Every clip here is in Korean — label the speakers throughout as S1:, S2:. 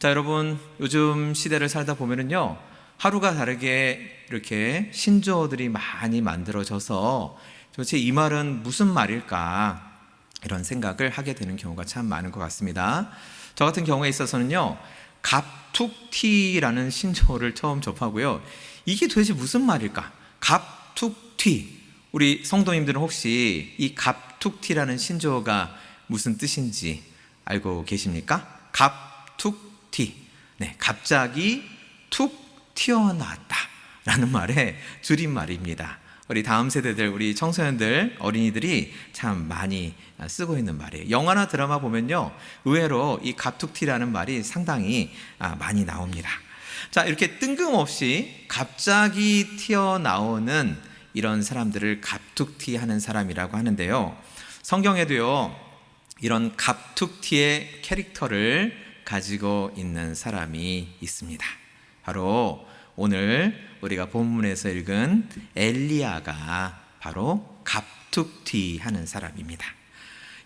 S1: 자, 여러분, 요즘 시대를 살다 보면은요, 하루가 다르게 이렇게 신조어들이 많이 만들어져서 도대체 이 말은 무슨 말일까? 이런 생각을 하게 되는 경우가 참 많은 것 같습니다. 저 같은 경우에 있어서는요, 갑툭튀라는 신조어를 처음 접하고요. 이게 도대체 무슨 말일까? 갑툭튀. 우리 성도님들은 혹시 이 갑툭튀라는 신조어가 무슨 뜻인지 알고 계십니까? 갑툭튀. 네, 갑자기 툭 튀어나왔다 라는 말의 줄임말입니다. 우리 다음 세대들, 우리 청소년들, 어린이들이 참 많이 쓰고 있는 말이에요. 영화나 드라마 보면요, 의외로 이 갑툭튀라는 말이 상당히 많이 나옵니다. 자, 이렇게 뜬금없이 갑자기 튀어나오는 이런 사람들을 갑툭튀 하는 사람이라고 하는데요, 성경에도요 이런 갑툭튀의 캐릭터를 가지고 있는 사람이 있습니다. 바로 오늘 우리가 본문에서 읽은 엘리야가 바로 갑툭튀 하는 사람입니다.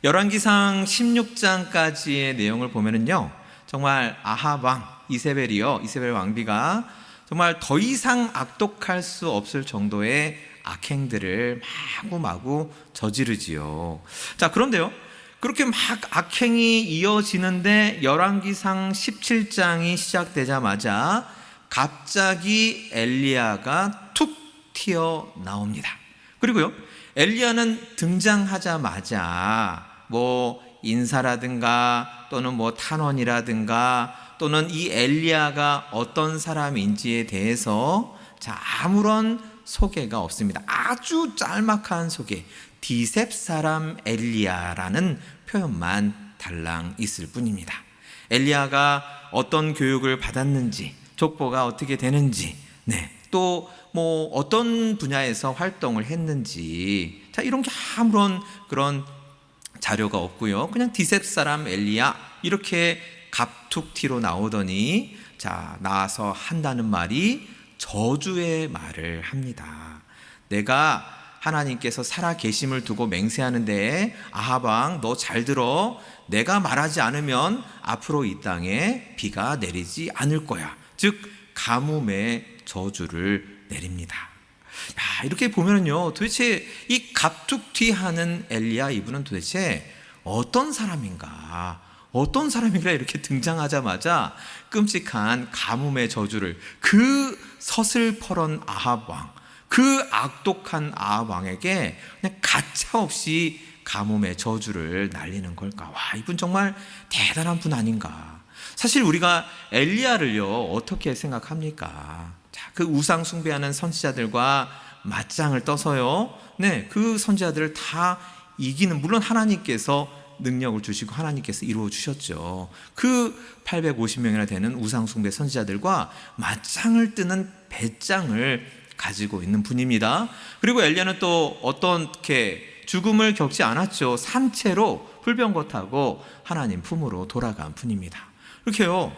S1: 열왕기상 16장까지의 내용을 보면은요, 정말 아합 왕 이세벨 왕비가 정말 더 이상 악독할 수 없을 정도의 악행들을 마구마구 저지르지요. 자, 그런데요, 그렇게 막 악행이 이어지는데 열왕기상 17장이 시작되자마자 갑자기 엘리야가 툭 튀어나옵니다. 그리고요, 엘리야는 등장하자마자 뭐 인사라든가 또는 뭐 탄원이라든가 또는 이 엘리야가 어떤 사람인지에 대해서 아무런 소개가 없습니다. 아주 짤막한 소개, 디셉 사람 엘리야라는 표현만 달랑 있을 뿐입니다. 엘리야가 어떤 교육을 받았는지, 족보가 어떻게 되는지, 또 뭐 어떤 분야에서 활동을 했는지, 이런 게 아무런 그런 자료가 없고요. 그냥 디셉 사람 엘리야 이렇게 갑툭튀로 나오더니 나와서 한다는 말이 저주의 말을 합니다. 내가 하나님께서 살아 계심을 두고 맹세하는데, 아합 왕 너 잘 들어. 내가 말하지 않으면 앞으로 이 땅에 비가 내리지 않을 거야. 즉 가뭄의 저주를 내립니다. 이렇게 보면요, 도대체 이 갑툭튀 하는 엘리야, 이분은 도대체 어떤 사람인가 이렇게 등장하자마자 끔찍한 가뭄의 저주를, 그 서슬퍼런 아합 왕, 그 악독한 아합 왕에게 그냥 가차없이 가뭄의 저주를 날리는 걸까? 이분 정말 대단한 분 아닌가? 사실 우리가 엘리야를요 어떻게 생각합니까? 그 우상 숭배하는 선지자들과 맞짱을 떠서요, 그 선지자들을 다 이기는, 물론 하나님께서 능력을 주시고 하나님께서 이루어 주셨죠. 그 850명이나 되는 우상 숭배 선지자들과 맞짱을 뜨는 배짱을 가지고 있는 분입니다. 그리고 엘리야는 또 어떻게 죽음을 겪지 않았죠. 산채로 불병거 타고 하나님 품으로 돌아간 분입니다. 이렇게요,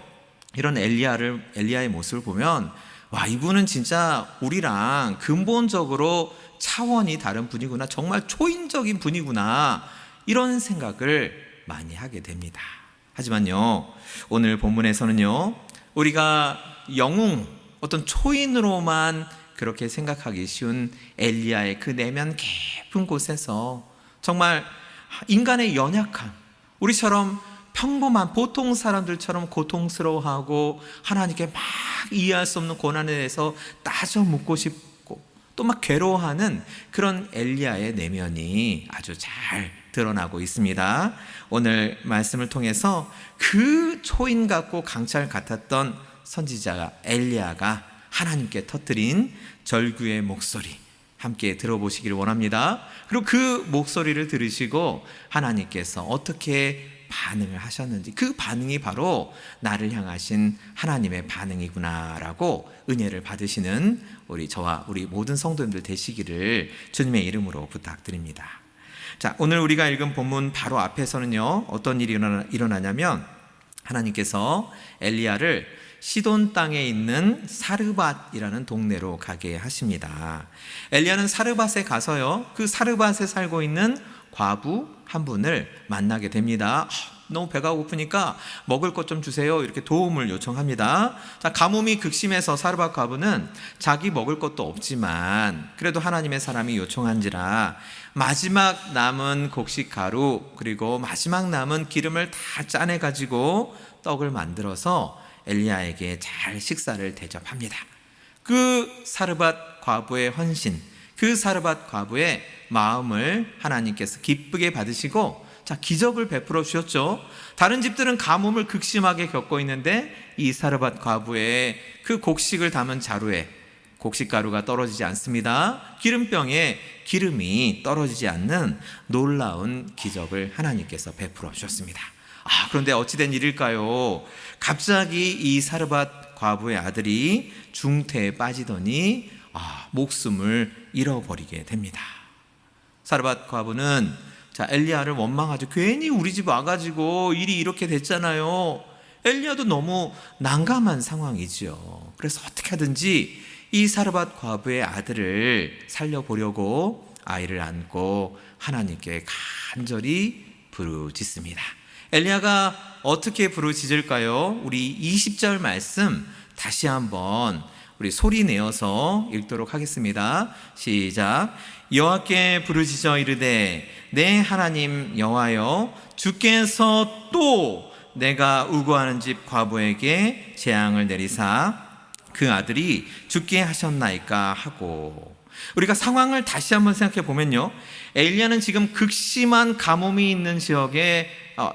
S1: 이런 엘리야의 모습을 보면 이분은 진짜 우리랑 근본적으로 차원이 다른 분이구나, 정말 초인적인 분이구나, 이런 생각을 많이 하게 됩니다. 하지만요, 오늘 본문에서는요, 우리가 영웅, 어떤 초인으로만 그렇게 생각하기 쉬운 엘리야의 그 내면 깊은 곳에서 정말 인간의 연약함, 우리처럼 평범한 보통 사람들처럼 고통스러워하고 하나님께 막 이해할 수 없는 고난에 대해서 따져 묻고 싶고 또 막 괴로워하는 그런 엘리야의 내면이 아주 잘 드러나고 있습니다. 오늘 말씀을 통해서 그 초인 같고 강철 같았던 선지자 엘리야가 하나님께 터뜨린 절규의 목소리 함께 들어보시기를 원합니다. 그리고 그 목소리를 들으시고 하나님께서 어떻게 반응을 하셨는지, 그 반응이 바로 나를 향하신 하나님의 반응이구나라고 은혜를 받으시는 저와 우리 모든 성도님들 되시기를 주님의 이름으로 부탁드립니다. 자, 오늘 우리가 읽은 본문 바로 앞에서는요, 어떤 일이 일어나냐면 하나님께서 엘리야를 시돈 땅에 있는 사르밧이라는 동네로 가게 하십니다. 엘리야는 사르밧에 가서요, 그 사르밧에 살고 있는 과부 한 분을 만나게 됩니다. 너무 배가 고프니까 먹을 것 좀 주세요. 이렇게 도움을 요청합니다. 자, 가뭄이 극심해서 사르밧 과부는 자기 먹을 것도 없지만 그래도 하나님의 사람이 요청한지라 마지막 남은 곡식 가루 그리고 마지막 남은 기름을 다 짜내 가지고 떡을 만들어서 엘리야에게 잘 식사를 대접합니다. 그 사르밧 과부의 헌신, 그 사르밧 과부의 마음을 하나님께서 기쁘게 받으시고 기적을 베풀어 주셨죠. 다른 집들은 가뭄을 극심하게 겪고 있는데 이 사르밧 과부의 그 곡식을 담은 자루에 곡식가루가 떨어지지 않습니다. 기름병에 기름이 떨어지지 않는 놀라운 기적을 하나님께서 베풀어 주셨습니다. 그런데 어찌된 일일까요? 갑자기 이 사르밧 과부의 아들이 중태에 빠지더니 목숨을 잃어버리게 됩니다. 사르밧 과부는 엘리야를 원망하죠. 괜히 우리 집 와가지고 일이 이렇게 됐잖아요. 엘리야도 너무 난감한 상황이죠. 그래서 어떻게 하든지 이 사르밧 과부의 아들을 살려보려고 아이를 안고 하나님께 간절히 부르짖습니다. 엘리야가 어떻게 부르짖을까요? 우리 20절 말씀 다시 한번 우리 소리 내어서 읽도록 하겠습니다. 시작. 여호와께 부르짖어 이르되 내 하나님 여호와여, 주께서 또 내가 우고하는 집 과부에게 재앙을 내리사 그 아들이 죽게 하셨나이까 하고. 우리가 상황을 다시 한번 생각해 보면요, 엘리야는 지금 극심한 가뭄이 있는 지역에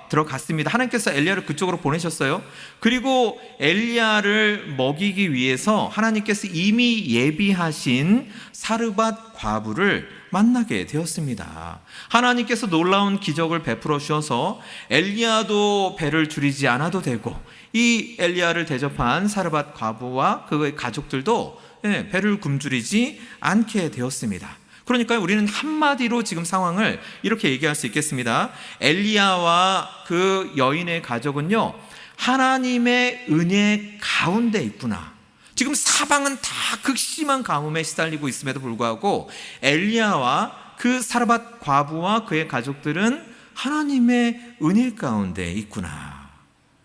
S1: 들어갔습니다. 하나님께서 엘리야를 그쪽으로 보내셨어요. 그리고 엘리야를 먹이기 위해서 하나님께서 이미 예비하신 사르밧 과부를 만나게 되었습니다. 하나님께서 놀라운 기적을 베풀어 주셔서 엘리야도 배를 줄이지 않아도 되고 이 엘리야를 대접한 사르밧 과부와 그의 가족들도 배를 굶주리지 않게 되었습니다. 그러니까 우리는 한마디로 지금 상황을 이렇게 얘기할 수 있겠습니다. 엘리야와 그 여인의 가족은요, 하나님의 은혜 가운데 있구나. 지금 사방은 다 극심한 가뭄에 시달리고 있음에도 불구하고 엘리야와 그 사르밧 과부와 그의 가족들은 하나님의 은혜 가운데 있구나.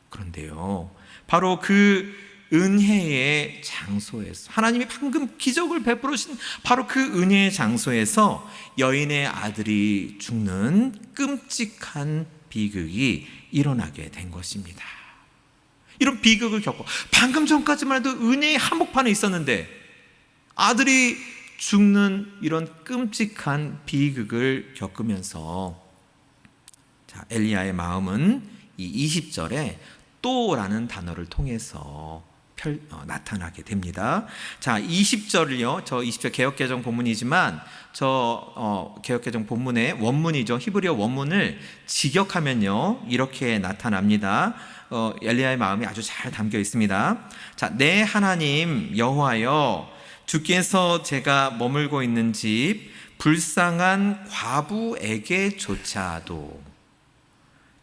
S1: 그런데요, 바로 그 은혜의 장소에서, 하나님이 방금 기적을 베풀어 주신 바로 그 은혜의 장소에서 여인의 아들이 죽는 끔찍한 비극이 일어나게 된 것입니다. 이런 비극을 겪고, 방금 전까지만 해도 은혜의 한복판에 있었는데 아들이 죽는 이런 끔찍한 비극을 겪으면서 엘리야의 마음은 이 20절에 또라는 단어를 통해서 나타나게 됩니다. 20절을요, 저 20절 개역개정 본문이지만 개역개정 본문의 원문이죠. 히브리어 원문을 직역하면요, 이렇게 나타납니다. 엘리야의 마음이 아주 잘 담겨 있습니다. 내 하나님 여호와여, 주께서 제가 머물고 있는 집 불쌍한 과부에게조차도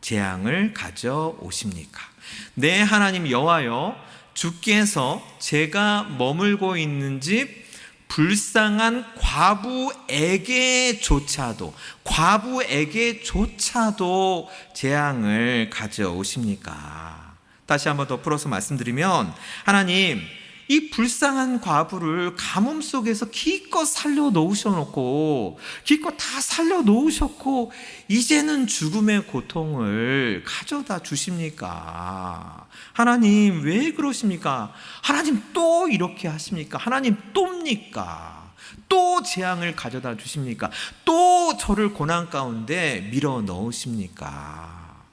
S1: 재앙을 가져오십니까? 내 하나님 여호와여, 주께서 제가 머물고 있는 집 불쌍한 과부에게조차도 재앙을 가져오십니까? 다시 한번 더 풀어서 말씀드리면, 하나님, 이 불쌍한 과부를 가뭄 속에서 기껏 살려놓으셨고 이제는 죽음의 고통을 가져다 주십니까? 하나님, 왜 그러십니까? 하나님 또 이렇게 하십니까? 하나님 또입니까? 또 재앙을 가져다 주십니까? 또 저를 고난 가운데 밀어 넣으십니까?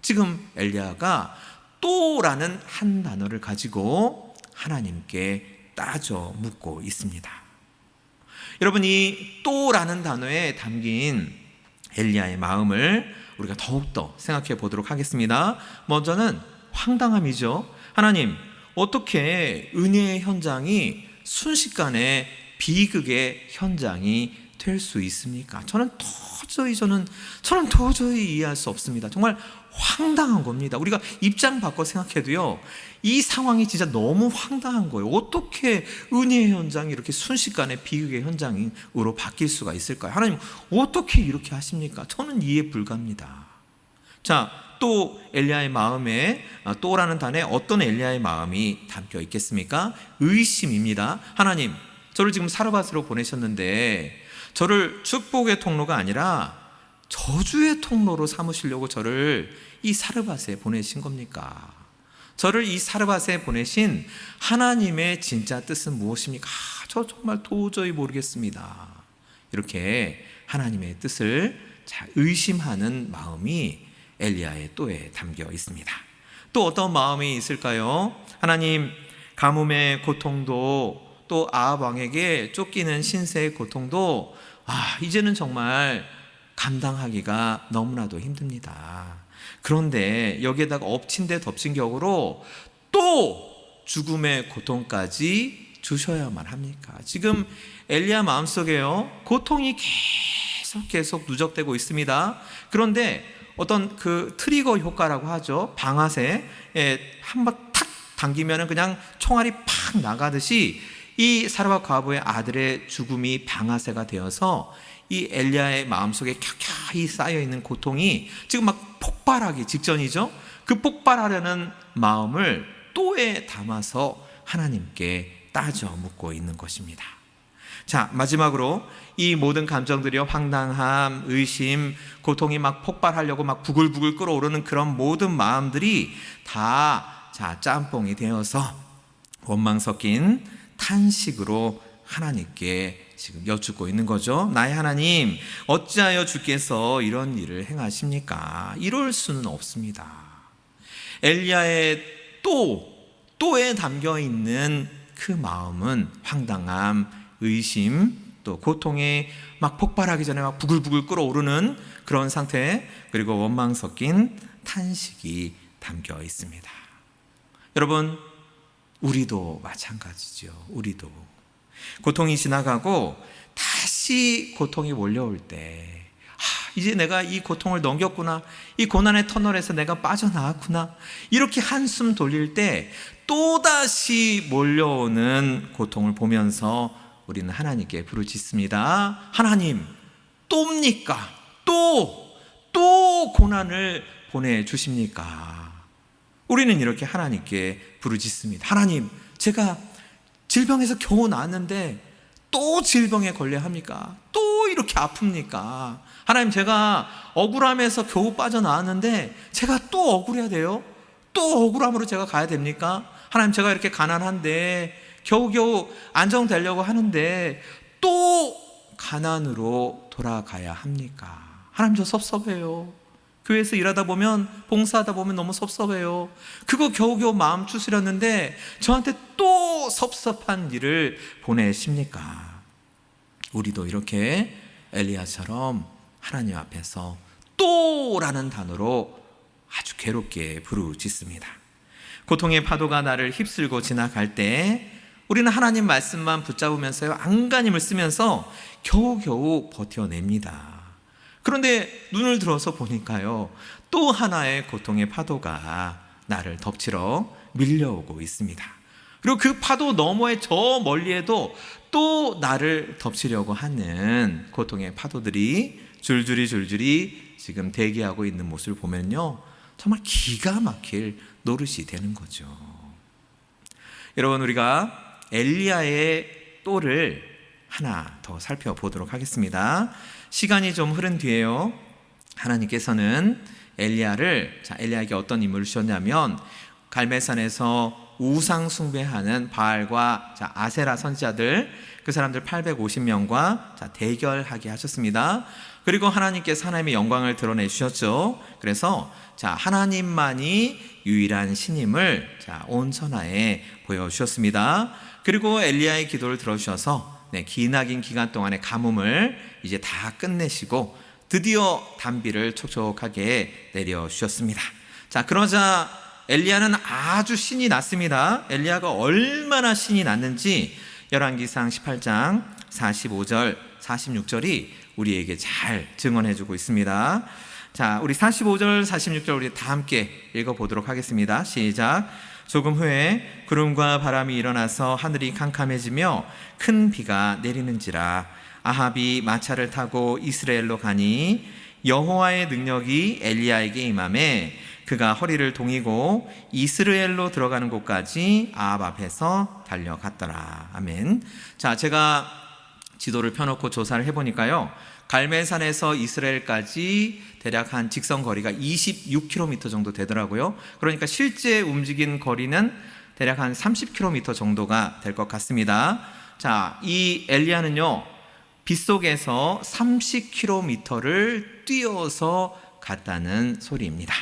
S1: 지금 엘리야가 또라는 한 단어를 가지고 하나님께 따져 묻고 있습니다. 여러분, 이 또라는 단어에 담긴 엘리야의 마음을 우리가 더욱더 생각해 보도록 하겠습니다. 먼저는 황당함이죠. 하나님, 어떻게 은혜의 현장이 순식간에 비극의 현장이 될 수 있습니까? 저는 도저히 이해할 수 없습니다. 정말 황당한 겁니다. 우리가 입장 바꿔 생각해도요, 이 상황이 진짜 너무 황당한 거예요. 어떻게 은혜의 현장이 이렇게 순식간에 비극의 현장으로 바뀔 수가 있을까요? 하나님, 어떻게 이렇게 하십니까? 저는 이해 불가합니다. 자, 또 엘리야의 마음에 또라는 단어에 어떤 엘리야의 마음이 담겨 있겠습니까? 의심입니다. 하나님, 저를 지금 사르밧으로 보내셨는데 저를 축복의 통로가 아니라 저주의 통로로 삼으시려고 저를 이 사르밧에 보내신 겁니까? 저를 이 사르밧에 보내신 하나님의 진짜 뜻은 무엇입니까? 저 정말 도저히 모르겠습니다. 이렇게 하나님의 뜻을 잘 의심하는 마음이 엘리야의 또에 담겨 있습니다. 또 어떤 마음이 있을까요? 하나님, 가뭄의 고통도 또 아합 왕에게 쫓기는 신세의 고통도 이제는 정말 감당하기가 너무나도 힘듭니다. 그런데 여기에다가 엎친 데 덮친 격으로 또 죽음의 고통까지 주셔야만 합니까? 지금 엘리야 마음속에요, 고통이 계속 누적되고 있습니다. 그런데 어떤 그 트리거 효과라고 하죠. 방아쇠에 한번 탁 당기면 그냥 총알이 팍 나가듯이 이 사르밧 과부의 아들의 죽음이 방아쇠가 되어서 이 엘리야의 마음속에 켜켜이 쌓여있는 고통이 지금 막 폭발하기 직전이죠. 그 폭발하려는 마음을 또에 담아서 하나님께 따져 묻고 있는 것입니다. 자, 마지막으로 이 모든 감정들이 황당함, 의심, 고통이 막 폭발하려고 막 부글부글 끓어오르는 그런 모든 마음들이 다 짬뽕이 되어서 원망 섞인 탄식으로 하나님께 지금 여쭙고 있는 거죠. 나의 하나님, 어찌하여 주께서 이런 일을 행하십니까? 이럴 수는 없습니다. 엘리야의 또에 담겨 있는 그 마음은 황당함, 의심, 또 고통에 막 폭발하기 전에 막 부글부글 끓어오르는 그런 상태, 그리고 원망 섞인 탄식이 담겨 있습니다. 여러분, 우리도 마찬가지죠. 우리도 고통이 지나가고 다시 고통이 몰려올 때, 이제 내가 이 고통을 넘겼구나, 이 고난의 터널에서 내가 빠져나왔구나, 이렇게 한숨 돌릴 때 또다시 몰려오는 고통을 보면서 우리는 하나님께 부르짖습니다. 하나님, 또입니까? 또 고난을 보내주십니까? 우리는 이렇게 하나님께 부르짖습니다. 하나님, 제가 질병에서 겨우 나았는데 또 질병에 걸려야 합니까? 또 이렇게 아픕니까? 하나님, 제가 억울함에서 겨우 빠져나왔는데 제가 또 억울해야 돼요? 또 억울함으로 제가 가야 됩니까? 하나님, 제가 이렇게 가난한데 겨우겨우 안정되려고 하는데 또 가난으로 돌아가야 합니까? 하나님, 저 섭섭해요. 교회에서 일하다 보면, 봉사하다 보면 너무 섭섭해요. 그거 겨우겨우 마음 추스렸는데 저한테 또 섭섭한 일을 보내십니까? 우리도 이렇게 엘리야처럼 하나님 앞에서 또라는 단어로 아주 괴롭게 부르짖습니다. 고통의 파도가 나를 휩쓸고 지나갈 때 우리는 하나님 말씀만 붙잡으면서요, 안간힘을 쓰면서 겨우겨우 버텨냅니다. 그런데 눈을 들어서 보니까요, 또 하나의 고통의 파도가 나를 덮치러 밀려오고 있습니다. 그리고 그 파도 너머에 저 멀리에도 또 나를 덮치려고 하는 고통의 파도들이 줄줄이 지금 대기하고 있는 모습을 보면요, 정말 기가 막힐 노릇이 되는 거죠. 여러분, 우리가 엘리야의 또를 하나 더 살펴보도록 하겠습니다. 시간이 좀 흐른 뒤에요, 하나님께서는 엘리야에게 어떤 임무를 주셨냐면, 갈멜산에서 우상 숭배하는 바알과 아세라 선지자들, 그 사람들 850명과 대결하게 하셨습니다. 그리고 하나님께서 하나님의 영광을 드러내 주셨죠. 그래서 하나님만이 유일한 신임을 온 천하에 보여주셨습니다. 그리고 엘리야의 기도를 들어주셔서 기나긴 기간 동안의 가뭄을 이제 다 끝내시고 드디어 단비를 촉촉하게 내려주셨습니다. 그러자 엘리야는 아주 신이 났습니다. 엘리야가 얼마나 신이 났는지 열왕기상 18장 45절 46절이 우리에게 잘 증언해주고 있습니다. 우리 45절 46절 우리 다 함께 읽어보도록 하겠습니다. 시작. 조금 후에 구름과 바람이 일어나서 하늘이 캄캄해지며 큰 비가 내리는지라. 아합이 마차를 타고 이스라엘로 가니 여호와의 능력이 엘리야에게 임하매 그가 허리를 동이고 이스라엘로 들어가는 곳까지 아합 앞에서 달려갔더라. 아멘. 자, 제가 지도를 펴놓고 조사를 해보니까요, 갈멜산에서 이스라엘까지 대략 한 직선 거리가 26km 정도 되더라고요. 그러니까 실제 움직인 거리는 대략 한 30km 정도가 될 것 같습니다. 자, 이 엘리야는요, 빗속에서 30km를 뛰어서 갔다는 소리입니다.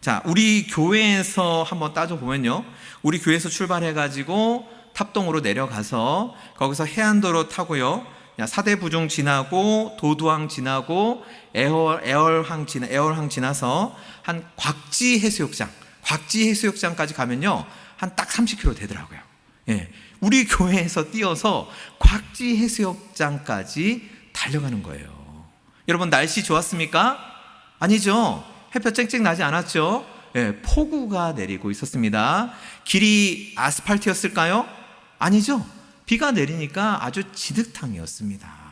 S1: 자, 우리 교회에서 한번 따져보면요, 우리 교회에서 출발해가지고 탑동으로 내려가서 거기서 해안도로 타고요, 사대부중 지나고 도두항 지나고 애월항 지나서 한 곽지 해수욕장까지 가면요, 한 딱 30km 되더라고요. 예, 우리 교회에서 뛰어서 곽지 해수욕장까지 달려가는 거예요. 여러분, 날씨 좋았습니까? 아니죠. 햇볕 쨍쨍 나지 않았죠. 예, 폭우가 내리고 있었습니다. 길이 아스팔트였을까요? 아니죠. 비가 내리니까 아주 진흙탕이었습니다.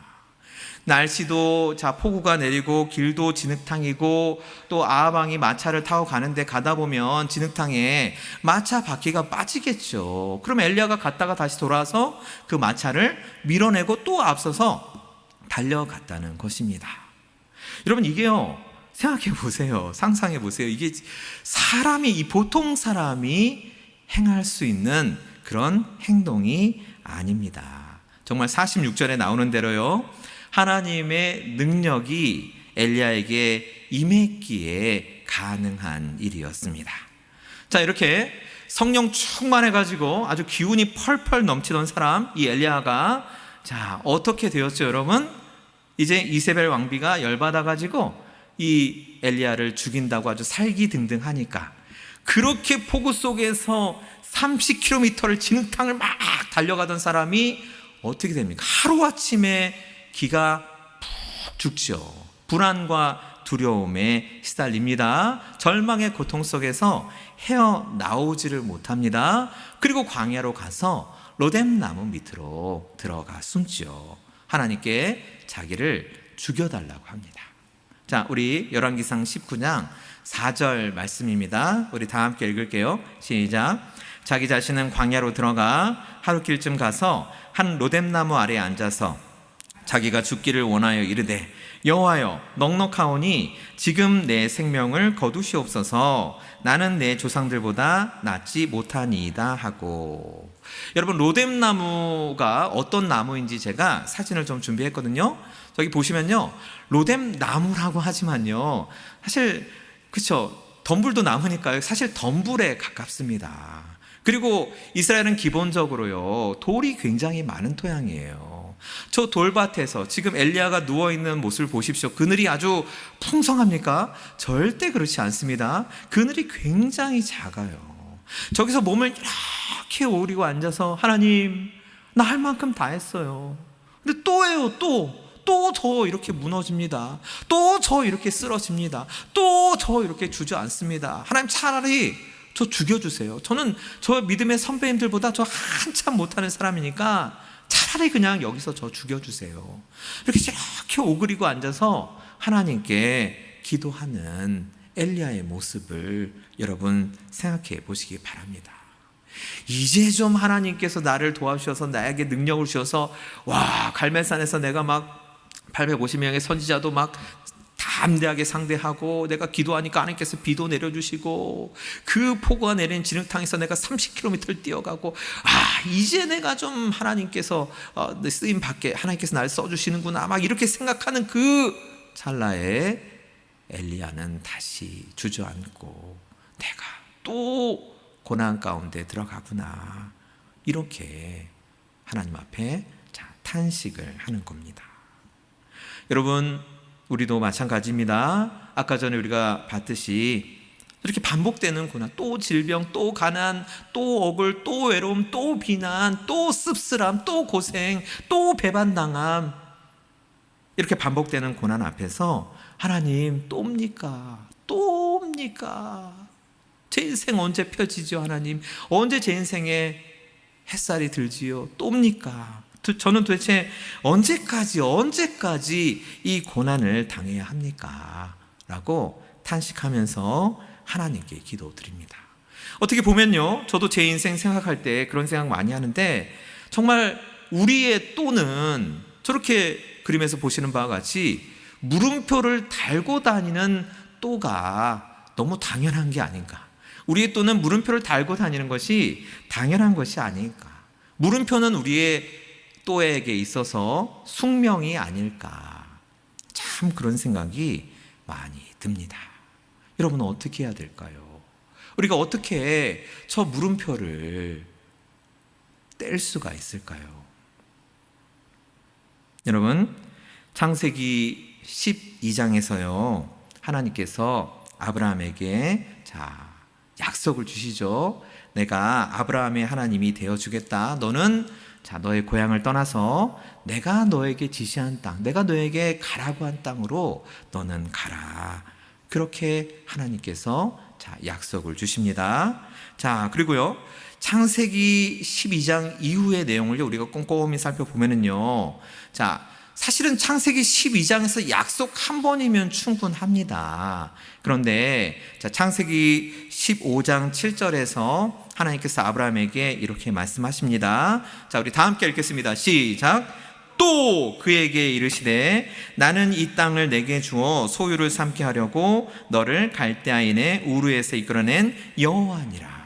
S1: 날씨도 폭우가 내리고 길도 진흙탕이고 또 아합왕이 마차를 타고 가는데 가다 보면 진흙탕에 마차 바퀴가 빠지겠죠. 그럼 엘리야가 갔다가 다시 돌아서 그 마차를 밀어내고 또 앞서서 달려갔다는 것입니다. 여러분, 이게요, 생각해 보세요. 상상해 보세요. 이게 이 보통 사람이 행할 수 있는 그런 행동이 아닙니다. 정말 46절에 나오는 대로요, 하나님의 능력이 엘리야에게 임했기에 가능한 일이었습니다. 자, 이렇게 성령 충만해가지고 아주 기운이 펄펄 넘치던 사람, 이 엘리야가 자, 어떻게 되었죠, 여러분? 이제 이세벨 왕비가 열받아가지고 이 엘리야를 죽인다고 아주 살기등등하니까 그렇게 폭우 속에서 30km를 진흙탕을 막 달려가던 사람이 어떻게 됩니까? 하루아침에 기가 푹 죽죠. 불안과 두려움에 시달립니다. 절망의 고통 속에서 헤어나오지를 못합니다. 그리고 광야로 가서 로뎀나무 밑으로 들어가 숨죠. 하나님께 자기를 죽여달라고 합니다. 자, 우리 열왕기상 19장 4절 말씀입니다. 우리 다 함께 읽을게요. 시작. 자기 자신은 광야로 들어가 하루길쯤 가서 한 로뎀나무 아래에 앉아서 자기가 죽기를 원하여 이르되, 여호와여, 넉넉하오니 지금 내 생명을 거두시옵소서. 나는 내 조상들보다 낫지 못하니이다 하고. 여러분, 로뎀나무가 어떤 나무인지 제가 사진을 좀 준비했거든요. 저기 보시면요, 로뎀나무라고 하지만요, 사실 그렇죠, 덤불도 나무니까요, 사실 덤불에 가깝습니다. 그리고 이스라엘은 기본적으로요, 돌이 굉장히 많은 토양이에요. 저 돌밭에서 지금 엘리야가 누워있는 모습을 보십시오. 그늘이 아주 풍성합니까? 절대 그렇지 않습니다. 그늘이 굉장히 작아요. 저기서 몸을 이렇게 오리고 앉아서, 하나님, 나 할 만큼 다 했어요. 근데 또 해요. 또 저 이렇게 무너집니다. 또 저 이렇게 쓰러집니다. 또 저 이렇게 주저앉습니다. 하나님, 차라리 저 죽여주세요. 저는 저 믿음의 선배님들보다 저 한참 못하는 사람이니까 차라리 그냥 여기서 저 죽여주세요. 이렇게 오그리고 앉아서 하나님께 기도하는 엘리야의 모습을 여러분 생각해 보시기 바랍니다. 이제 좀 하나님께서 나를 도와주셔서 나에게 능력을 주셔서, 와, 갈멜산에서 내가 막 850명의 선지자도 막 담대하게 상대하고, 내가 기도하니까 하나님께서 비도 내려주시고, 그 폭우가 내린 진흙탕에서 내가 30km를 뛰어가고, 이제 내가 좀 하나님께서 쓰임 받게, 하나님께서 나를 써주시는구나, 막 이렇게 생각하는 그 찰나에 엘리야는 다시 주저앉고, 내가 또 고난 가운데 들어가구나, 이렇게 하나님 앞에 탄식을 하는 겁니다. 여러분, 우리도 마찬가지입니다. 아까 전에 우리가 봤듯이 이렇게 반복되는 고난, 또 질병, 또 가난, 또 억울, 또 외로움, 또 비난, 또 씁쓸함, 또 고생, 또 배반당함, 이렇게 반복되는 고난 앞에서 하나님, 또입니까? 또입니까? 제 인생 언제 펴지죠? 하나님, 언제 제 인생에 햇살이 들지요? 또입니까? 저는 도대체 언제까지 이 고난을 당해야 합니까? 라고 탄식하면서 하나님께 기도드립니다. 어떻게 보면요, 저도 제 인생 생각할 때 그런 생각 많이 하는데, 정말 우리의 또는 저렇게 그림에서 보시는 바와 같이 물음표를 달고 다니는 또가 너무 당연한 게 아닌가. 우리의 또는 물음표를 달고 다니는 것이 당연한 것이 아닐까. 물음표는 우리의 또에게 있어서 숙명이 아닐까. 참 그런 생각이 많이 듭니다. 여러분은 어떻게 해야 될까요? 우리가 어떻게 저 물음표를 뗄 수가 있을까요? 여러분, 창세기 12장에서요, 하나님께서 아브라함에게 약속을 주시죠. 내가 아브라함의 하나님이 되어주겠다. 너는 너의 고향을 떠나서 내가 너에게 지시한 땅, 내가 너에게 가라고 한 땅으로 너는 가라. 그렇게 하나님께서 약속을 주십니다. 그리고요, 창세기 12장 이후의 내용을 우리가 꼼꼼히 살펴보면은요, 사실은 창세기 12장에서 약속 한 번이면 충분합니다. 그런데 창세기 15장 7절에서 하나님께서 아브라함에게 이렇게 말씀하십니다. 우리 다 함께 읽겠습니다. 시작. 또 그에게 이르시되 나는 이 땅을 내게 주어 소유를 삼게 하려고 너를 갈대아인의 우르에서 이끌어낸 여호와니라.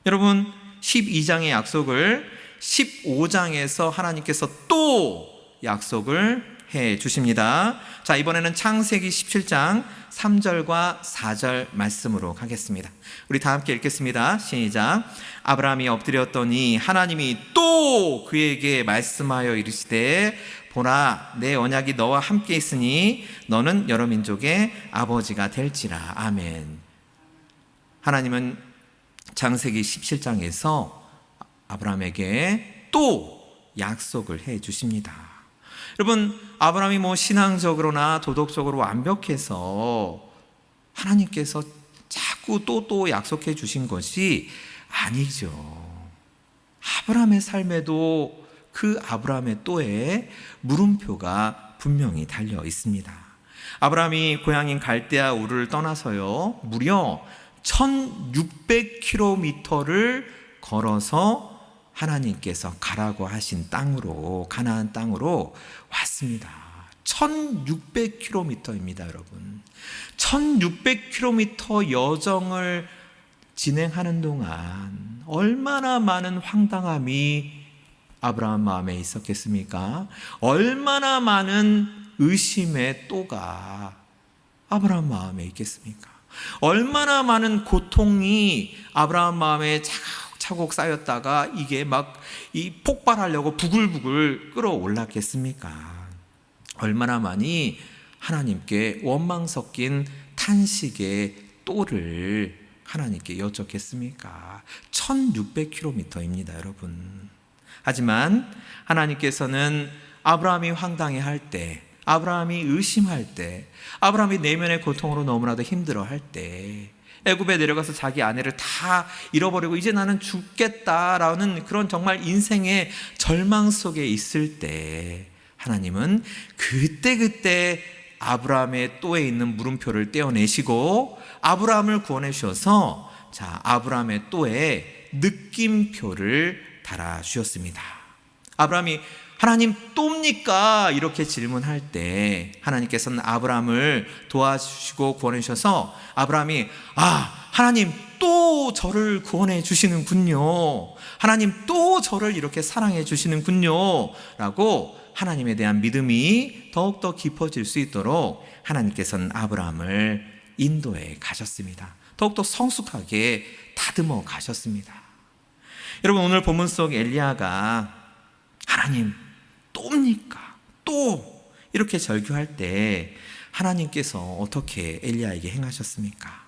S1: 여러분, 12장의 약속을 15장에서 하나님께서 또 약속을 해 주십니다. 이번에는 창세기 17장 3절과 4절 말씀으로 가겠습니다. 우리 다 함께 읽겠습니다. 시작. 아브라함이 엎드렸더니 하나님이 또 그에게 말씀하여 이르시되 보라, 내 언약이 너와 함께 있으니 너는 여러 민족의 아버지가 될지라. 아멘. 하나님은 창세기 17장에서 아브라함에게 또 약속을 해 주십니다. 여러분, 아브라함이 신앙적으로나 도덕적으로 완벽해서 하나님께서 자꾸 또 약속해 주신 것이 아니죠. 아브라함의 삶에도 그 아브라함의 또에 물음표가 분명히 달려 있습니다. 아브라함이 고향인 갈대아 우르를 떠나서요, 무려 1600km를 걸어서 하나님께서 가라고 하신 땅으로, 가나안 땅으로 왔습니다. 1600km입니다, 여러분. 1600km 여정을 진행하는 동안 얼마나 많은 황당함이 아브라함 마음에 있었겠습니까? 얼마나 많은 의심의 또가 아브라함 마음에 있겠습니까? 얼마나 많은 고통이 아브라함 마음에 차곡차곡 쌓였다가 이게 폭발하려고 부글부글 끌어올랐겠습니까? 얼마나 많이 하나님께 원망 섞인 탄식의 또를 하나님께 여쭙겠습니까? 1600km입니다, 여러분. 하지만 하나님께서는 아브라함이 황당해할 때, 아브라함이 의심할 때, 아브라함이 내면의 고통으로 너무나도 힘들어할 때, 애굽에 내려가서 자기 아내를 다 잃어버리고 이제 나는 죽겠다라는 그런 정말 인생의 절망 속에 있을 때, 하나님은 그때 아브라함의 또에 있는 물음표를 떼어내시고 아브라함을 구원해 주셔서 아브라함의 또에 느낌표를 달아주셨습니다. 아브라함이 하나님 또입니까? 이렇게 질문할 때 하나님께서는 아브라함을 도와주시고 구원해 주셔서 아브라함이 하나님 또 저를 구원해 주시는군요. 하나님 또 저를 이렇게 사랑해 주시는군요. 라고 하나님에 대한 믿음이 더욱더 깊어질 수 있도록 하나님께서는 아브라함을 인도해 가셨습니다. 더욱더 성숙하게 다듬어 가셨습니다. 여러분, 오늘 본문 속 엘리야가 하나님 또입니까? 또 이렇게 절규할 때 하나님께서 어떻게 엘리야에게 행하셨습니까?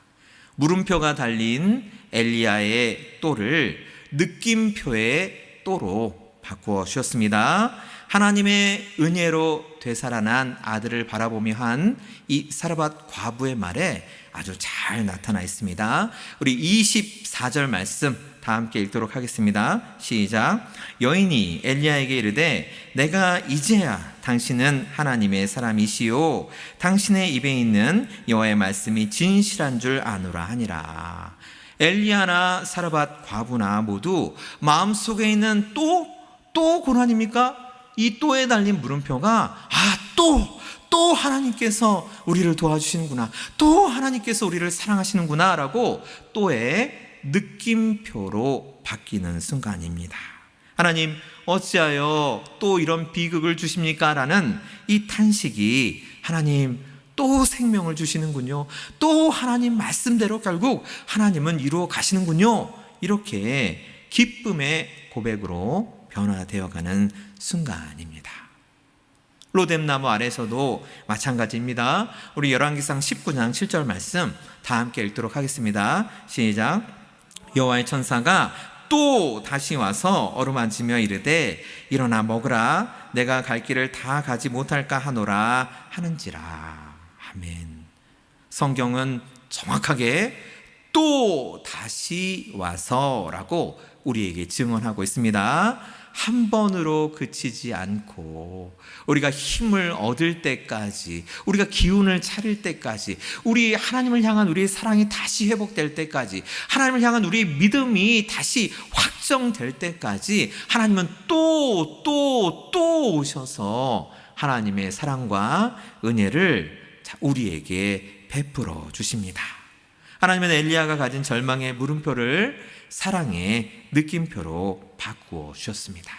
S1: 물음표가 달린 엘리야의 또를 느낌표의 또로 바꾸어 주셨습니다. 하나님의 은혜로 되살아난 아들을 바라보며 한 이 사르밧 과부의 말에 아주 잘 나타나 있습니다. 우리 24절 말씀 다 함께 읽도록 하겠습니다. 시작. 여인이 엘리야에게 이르되 내가 이제야 당신은 하나님의 사람이시요 당신의 입에 있는 여호와의 말씀이 진실한 줄 아노라 하니라. 엘리야나 사르밧 과부나 모두 마음속에 있는 또 고난입니까? 이 또에 달린 물음표가 또 하나님께서 우리를 도와주시는구나, 또 하나님께서 우리를 사랑하시는구나 라고 또의 느낌표로 바뀌는 순간입니다. 하나님 어찌하여 또 이런 비극을 주십니까? 라는 이 탄식이 하나님 또 생명을 주시는군요, 또 하나님 말씀대로 결국 하나님은 이루어 가시는군요, 이렇게 기쁨의 고백으로 변화되어가는 순간입니다. 로뎀나무 아래서도 마찬가지입니다. 우리 열왕기상 19장 7절 말씀 다 함께 읽도록 하겠습니다. 시작. 여호와의 천사가 또 다시 와서 어루만지며 이르되 일어나 먹으라, 내가 갈 길을 다 가지 못할까 하노라 하는지라. 아멘. 성경은 정확하게 또 다시 와서라고 우리에게 증언하고 있습니다. 한 번으로 그치지 않고 우리가 힘을 얻을 때까지, 우리가 기운을 차릴 때까지, 우리 하나님을 향한 우리의 사랑이 다시 회복될 때까지, 하나님을 향한 우리의 믿음이 다시 확정될 때까지 하나님은 또 오셔서 하나님의 사랑과 은혜를 우리에게 베풀어 주십니다. 하나님은 엘리야가 가진 절망의 물음표를 사랑의 느낌표로 바꾸어 주셨습니다.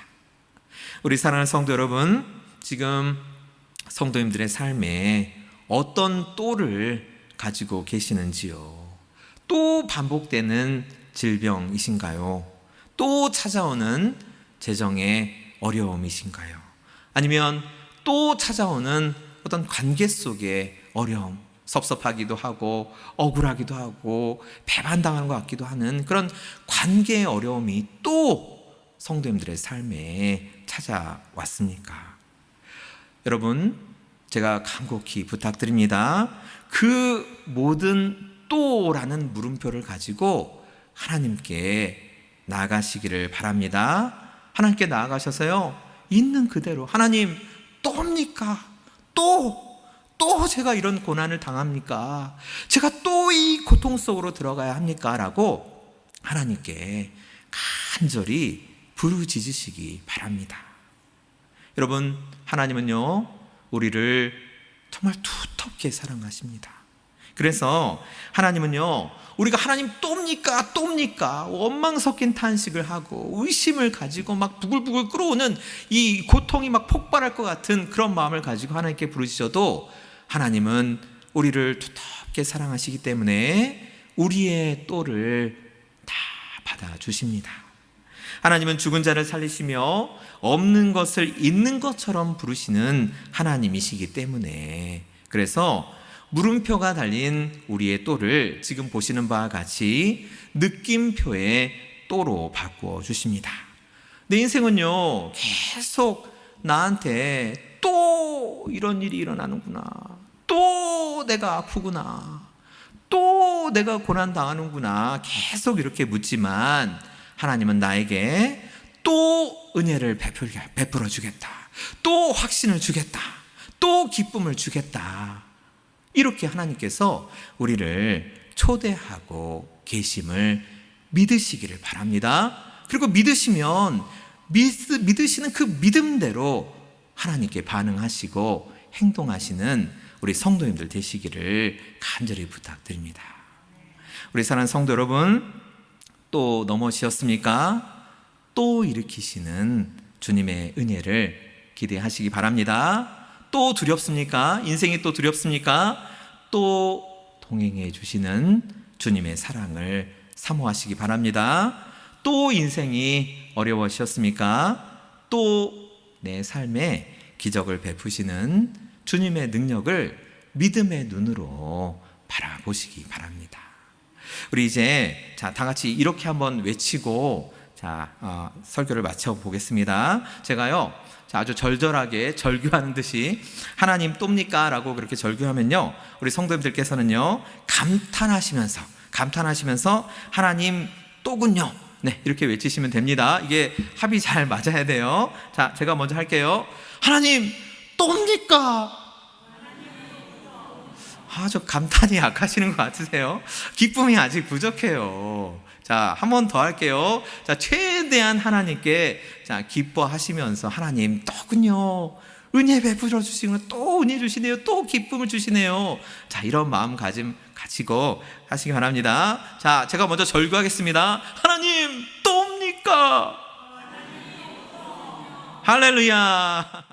S1: 우리 사랑하는 성도 여러분, 지금 성도님들의 삶에 어떤 또를 가지고 계시는지요? 또 반복되는 질병이신가요? 또 찾아오는 재정의 어려움이신가요? 아니면 또 찾아오는 어떤 관계 속의 어려움, 섭섭하기도 하고 억울하기도 하고 배반당하는 것 같기도 하는 그런 관계의 어려움이 또 성도님들의 삶에 찾아왔습니까? 여러분, 제가 간곡히 부탁드립니다. 그 모든 또라는 물음표를 가지고 하나님께 나아가시기를 바랍니다. 하나님께 나아가셔서요, 있는 그대로 하나님, 또입니까? 또 제가 이런 고난을 당합니까? 제가 또 이 고통 속으로 들어가야 합니까? 라고 하나님께 간절히 부르짖으시기 바랍니다. 여러분, 하나님은요, 우리를 정말 두텁게 사랑하십니다. 그래서 하나님은요, 우리가 하나님 또입니까? 원망 섞인 탄식을 하고 의심을 가지고 막 부글부글 끓어오는 이 고통이 막 폭발할 것 같은 그런 마음을 가지고 하나님께 부르짖어도 하나님은 우리를 두텁게 사랑하시기 때문에 우리의 또를 다 받아주십니다. 하나님은 죽은 자를 살리시며 없는 것을 있는 것처럼 부르시는 하나님이시기 때문에, 그래서 물음표가 달린 우리의 또를 지금 보시는 바와 같이 느낌표의 또로 바꾸어 주십니다. 내 인생은요, 계속 나한테 또 이런 일이 일어나는구나, 또 내가 아프구나, 또 내가 고난당하는구나 계속 이렇게 묻지만 하나님은 나에게 또 은혜를 베풀어 주겠다, 또 확신을 주겠다, 또 기쁨을 주겠다, 이렇게 하나님께서 우리를 초대하고 계심을 믿으시기를 바랍니다. 그리고 믿으시면 믿으시는 그 믿음대로 하나님께 반응하시고 행동하시는 우리 성도님들 되시기를 간절히 부탁드립니다. 우리 사랑하는 성도 여러분, 또 넘어지셨습니까? 또 일으키시는 주님의 은혜를 기대하시기 바랍니다. 또 두렵습니까? 인생이 또 두렵습니까? 또 동행해 주시는 주님의 사랑을 사모하시기 바랍니다. 또 인생이 어려우셨습니까? 또 내 삶에 기적을 베푸시는 주님의 능력을 믿음의 눈으로 바라보시기 바랍니다. 우리 이제 다 같이 이렇게 한번 외치고 설교를 마쳐 보겠습니다. 제가요, 아주 절절하게 절규하는 듯이 하나님 또입니까? 라고 그렇게 절규하면요, 우리 성도님들께서는요, 감탄하시면서 하나님 또군요 네, 이렇게 외치시면 됩니다. 이게 합이 잘 맞아야 돼요. 자, 제가 먼저 할게요. 하나님, 또입니까? 저 감탄이 약하시는 것 같으세요? 기쁨이 아직 부족해요. 자, 한 번 더 할게요. 자, 최대한 하나님께 기뻐하시면서 하나님 또군요. 은혜 베풀어 주시고 또 은혜 주시네요. 또 기쁨을 주시네요. 자, 이런 마음가짐 가지고 하시기 바랍니다. 자, 제가 먼저 절구하겠습니다. 하나님 또입니까? 할렐루야.